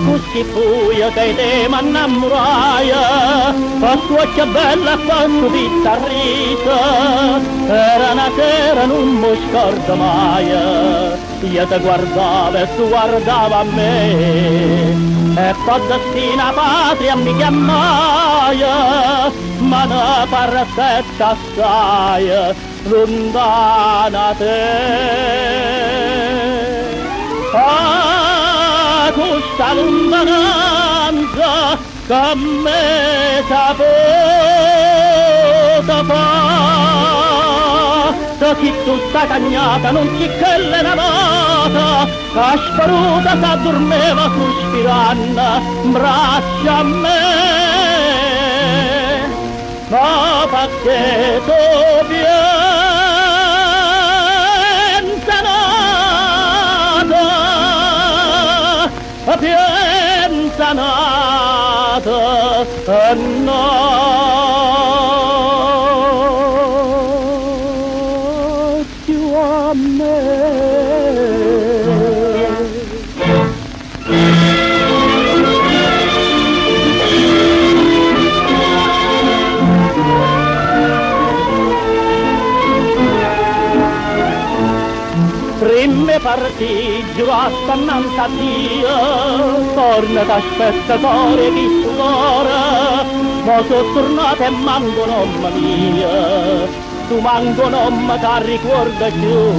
così buio che te m'innamoraia, con suocchia bella e con su pizzarrita, era una sera non mi scordo mai, io ti guardavo e tu guardava a me, e poi destina patria mi chiamaia, ma ne parsetta assai, lontana te. Ah, questa lontananza che me saputa fa, da chi tu sta cagnata non c'è che le navata, che sparuta s'addormeva sospirando in braccio a me, ma perché tu piensa nata a noi più a me. Prime partì giurato annanzi a Dio, torna t'aspettatore chi tu ora, ma sono tornato e manco nome mia, tu manco nome che ricorda più,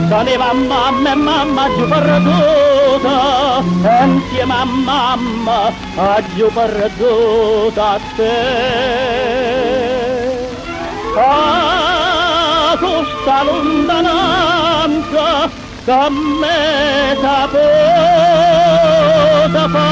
teneva mamma e mamma giù perduta, e insieme a mamma a giù perduta a te. Ah, questa lontananza che me saputa fa,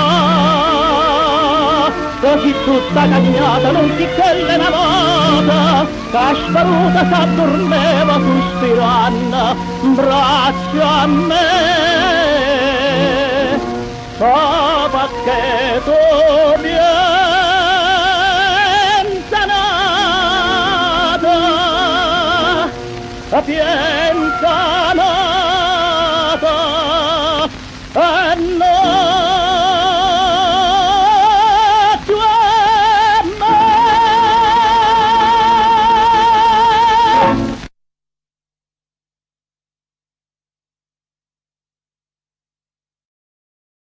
così tutta cagnata non si che le navata, che sparuta s'addormeva sospirando in braccio a me, oh perché tu piensa nata, piensa